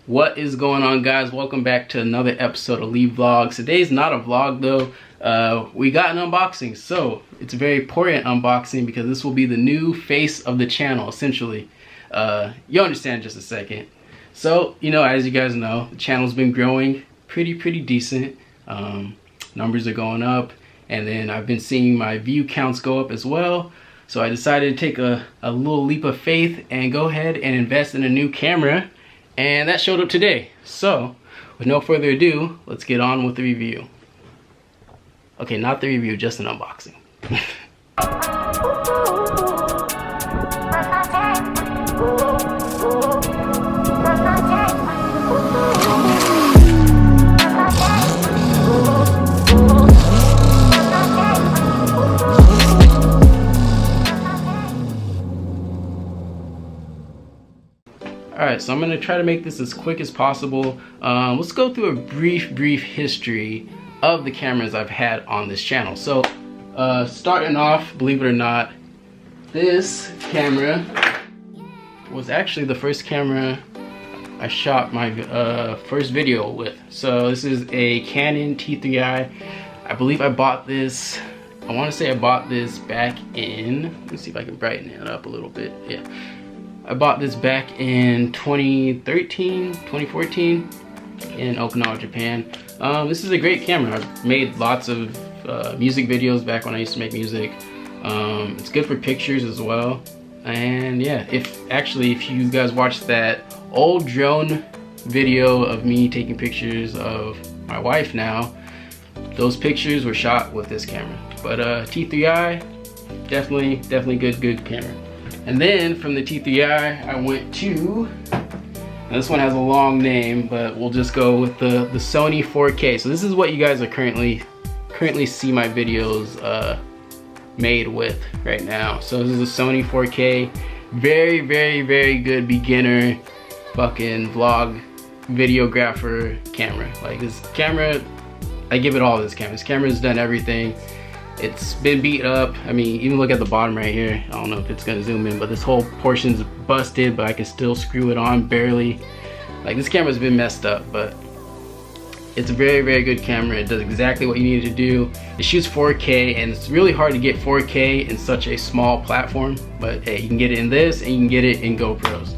What is going on, guys? Welcome back to another episode of Lee Vlogs. Today's not a vlog though. We got an unboxing, so it's a very important unboxing because this will be the new face of the channel essentially. You'll understand in just a second. So, you know, as you guys know, the channel's been growing pretty decent. Numbers are going up, and then I've been seeing my view counts go up as well. So I decided to take a little leap of faith and go ahead and invest in a new camera, and that showed up today. So with no further ado, let's get on with the review. Okay, not the review, just an unboxing. Alright, so I'm going to try to make this as quick as possible. Let's go through a brief history of the cameras I've had on this channel. So, starting off, believe it or not, this camera was actually the first camera I shot my first video with. So this is a Canon T3i. I believe I bought this, I want to say I bought this back in, let me see if I can brighten it up a little bit. Yeah. I bought this back in 2014 in Okinawa, Japan. This is a great camera. I've made lots of music videos back when I used to make music. It's good for pictures as well. And yeah, if you guys watched that old drone video of me taking pictures of my wife now, those pictures were shot with this camera. But T3i, definitely good camera. And then from the T3i, I went to, now this one has a long name, but we'll just go with the Sony 4K. So this is what you guys are currently see my videos made with right now. So this is a Sony 4K, very good beginner fucking vlog videographer camera. Like this camera, I give it all to this camera. This camera has done everything. It's been beat up. I mean, even look at the bottom right here. I don't know if it's gonna zoom in, but this whole portion's busted, but I can still screw it on barely. Like, this camera's been messed up, but it's a very good camera. It does exactly what you need it to do. It shoots 4K, and it's really hard to get 4K in such a small platform, but hey, you can get it in this and you can get it in GoPros.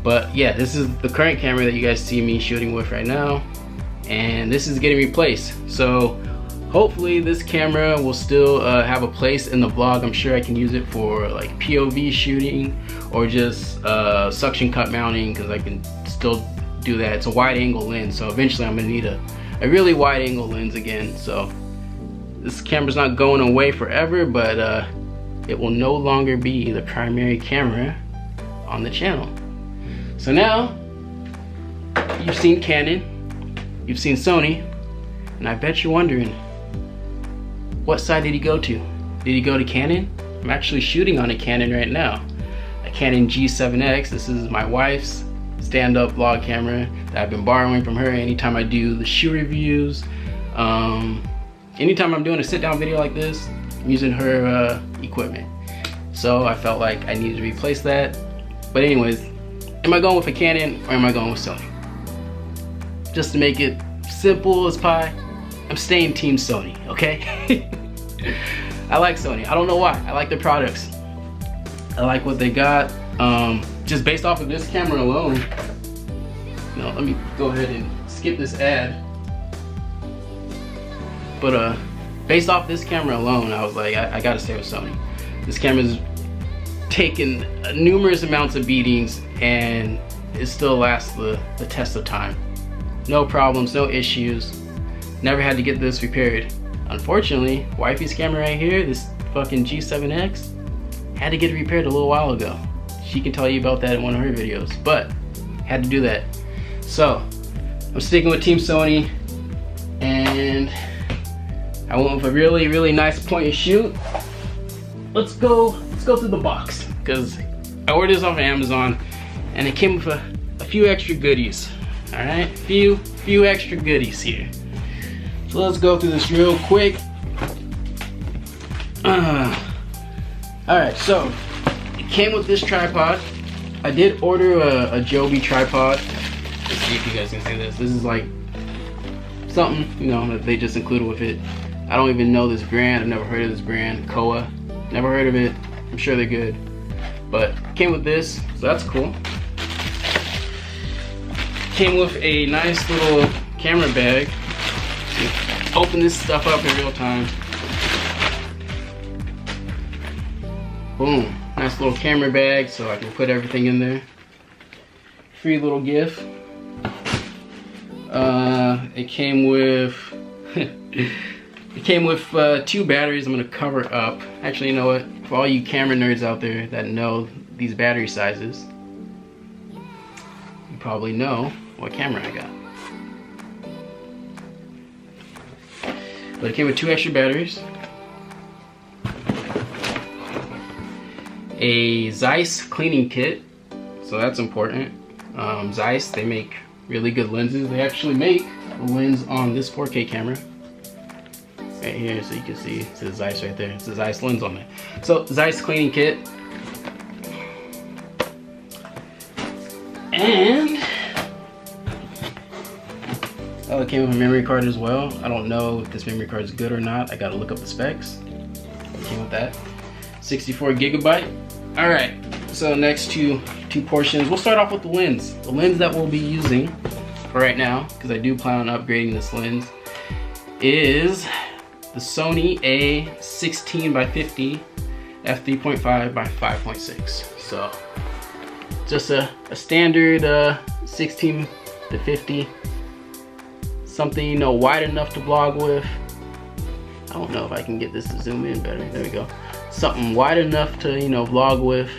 But yeah, this is the current camera that you guys see me shooting with right now, and this is getting replaced. So hopefully this camera will still have a place in the vlog. I'm sure I can use it for like POV shooting or just suction cup mounting, because I can still do that. It's a wide angle lens, so eventually I'm gonna need a really wide angle lens again. So this camera's not going away forever, but it will no longer be the primary camera on the channel. So now you've seen Canon, you've seen Sony, and I bet you're wondering, what side did he go to? Did he go to Canon? I'm actually shooting on a Canon right now. A Canon G7X. This is my wife's stand-up vlog camera that I've been borrowing from her anytime I do the shoe reviews. Anytime I'm doing a sit-down video like this, I'm using her equipment. So I felt like I needed to replace that. But anyways, am I going with a Canon or am I going with Sony? Just to make it simple as pie, I'm staying Team Sony, okay? I like Sony. I don't know why. I like their products. I like what they got. Just based off of this camera alone. No, let me go ahead and skip this ad. But based off this camera alone, I was like, I gotta stay with Sony. This camera's taken numerous amounts of beatings, and it still lasts the test of time. No problems, no issues. Never had to get this repaired. Unfortunately, wifey's camera right here, this fucking G7X, had to get it repaired a little while ago. She can tell you about that in one of her videos, but had to do that. So I'm sticking with Team Sony, and I went with a really nice point and shoot. Let's go through the box, because I ordered this off of Amazon and it came with a few extra goodies. All right, few extra goodies here. So let's go through this real quick. Alright, so it came with this tripod. I did order a Joby tripod. It's see if you guys can see this. This is like something, you know, that they just included with it. I don't even know this brand. I've never heard of this brand. Koa. Never heard of it. I'm sure they're good. But came with this, so that's cool. Came with a nice little camera bag. Open this stuff up in real time. Boom. Nice little camera bag so I can put everything in there. Free little gift. It came with two batteries. I'm gonna cover up. Actually, you know what? For all you camera nerds out there that know these battery sizes, you probably know what camera I got. But it came with two extra batteries. A Zeiss cleaning kit, so that's important. Zeiss, they make really good lenses. They actually make a lens on this 4K camera right here, so you can see it says Zeiss right there. It's a Zeiss lens on there. So Zeiss cleaning kit, and it came with a memory card as well. I don't know if this memory card is good or not. I gotta look up the specs. It came with that. 64 gigabyte. All right, so next two portions. We'll start off with the lens. The lens that we'll be using for right now, because I do plan on upgrading this lens, is the Sony A16x50 f3.5 by 5.6. So just a standard 16 to 50, something, you know, wide enough to vlog with. I don't know if I can get this to zoom in better. There we go. Something wide enough to, you know, vlog with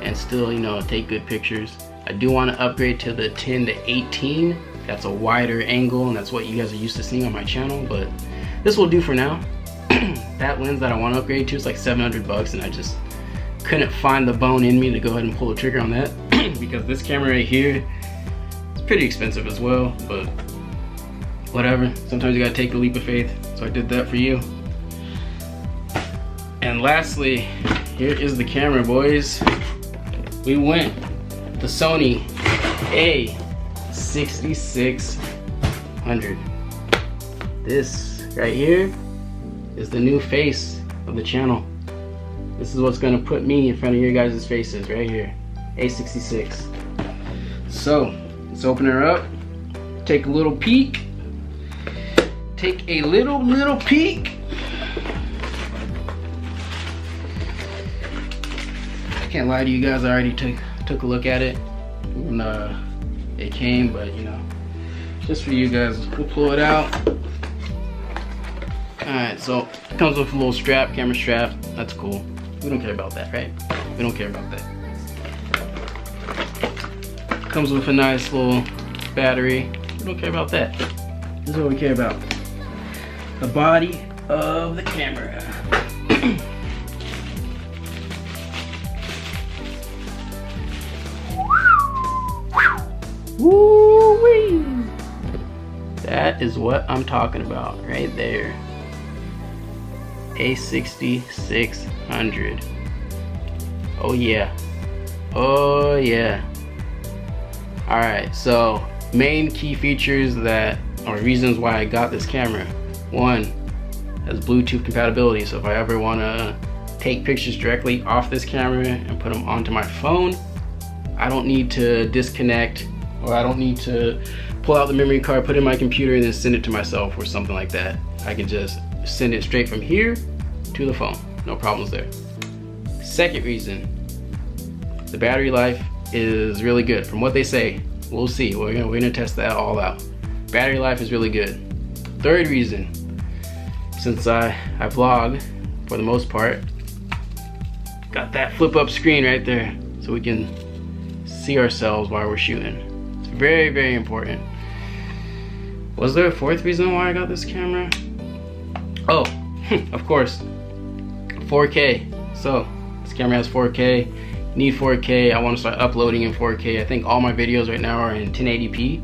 and still, you know, take good pictures. I do want to upgrade to the 10 to 18. That's a wider angle, and that's what you guys are used to seeing on my channel, but this will do for now. That lens that I want to upgrade to is like 700 bucks, and I just couldn't find the bone in me to go ahead and pull the trigger on that because this camera right here is pretty expensive as well, but whatever. Sometimes you gotta take the leap of faith, so I did that for you. And lastly, here is the camera, boys. We went the Sony A6600. This right here is the new face of the channel. This is what's gonna put me in front of your guys' faces right here. A66. So let's open her up, take a little peek. Take a little peek. I can't lie to you guys, I already took a look at it when it came, but you know, just for you guys, we'll pull it out. Alright, so it comes with a little strap, camera strap. That's cool. We don't care about that, right? We don't care about that. Comes with a nice little battery. We don't care about that. This is what we care about. The body of the camera. Woo-wee! That is what I'm talking about right there. A6600. Oh yeah. Oh yeah. Alright, so main key features that or reasons why I got this camera. One, has Bluetooth compatibility, so if I ever want to take pictures directly off this camera and put them onto my phone, I don't need to disconnect, or I don't need to pull out the memory card, put it in my computer, and then send it to myself or something like that. I can just send it straight from here to the phone. No problems there. Second reason, the battery life is really good. From what they say, we'll see. We're gonna test that all out. Battery life is really good. Third reason, since I vlog for the most part, got that flip up screen right there so we can see ourselves while we're shooting. It's very, very important. Was there a fourth reason why I got this camera? Oh, of course, 4K. So this camera has 4K, need 4K. I want to start uploading in 4K. I think all my videos right now are in 1080p.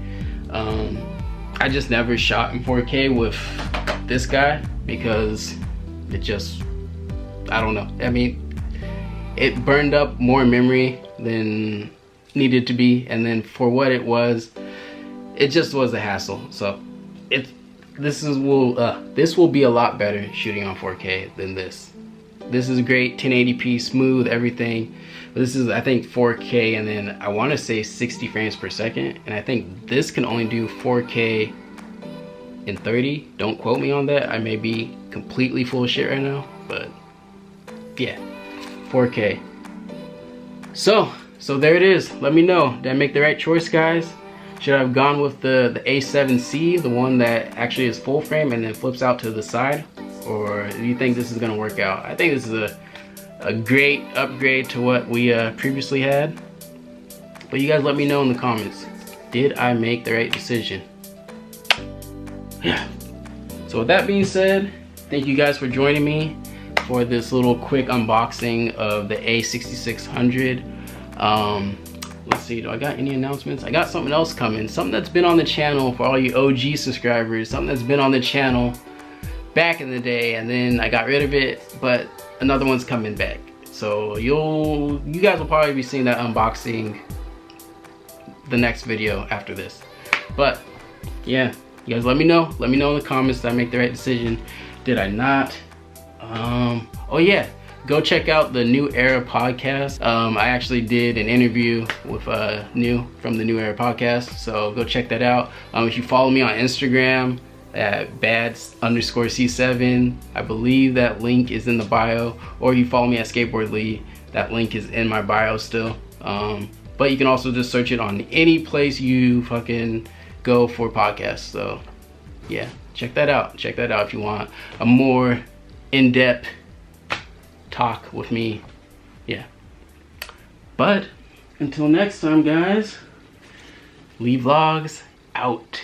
I just never shot in 4K with this guy because it just, I don't know. I mean, it burned up more memory than needed to be, and then for what it was, it just was a hassle. So this will be a lot better shooting on 4K than this. This is great, 1080p, smooth, everything. But this is, I think, 4K, and then I want to say 60 frames per second, and I think this can only do 4K in 30. Don't quote me on that. I may be completely full of shit right now, but yeah, 4K. So there it is. Let me know, did I make the right choice, guys? Should I have gone with the A7C, the one that actually is full frame and then flips out to the side? Or do you think this is gonna work out? I think this is a great upgrade to what we previously had. But you guys let me know in the comments, did I make the right decision? Yeah. So with that being said, thank you guys for joining me for this little quick unboxing of the A6600. Let's see, do I got any announcements? I got something else coming, something that's been on the channel for all you OG subscribers, something that's been on the channel back in the day, and then I got rid of it, but another one's coming back. So you guys will probably be seeing that unboxing the next video after this. But yeah, you guys let me know in the comments, did I make the right decision, did I not? Oh yeah, go check out the New Era podcast. I actually did an interview with New from the New Era podcast, so go check that out. If you follow me on Instagram at bads_C7, I believe that link is in the bio, or you follow me at Skateboard Lee, that link is in my bio still. But you can also just search it on any place you fucking go for podcasts. So yeah, check that out if you want a more in-depth talk with me. Yeah, but until next time, guys, Lee Vlogs out.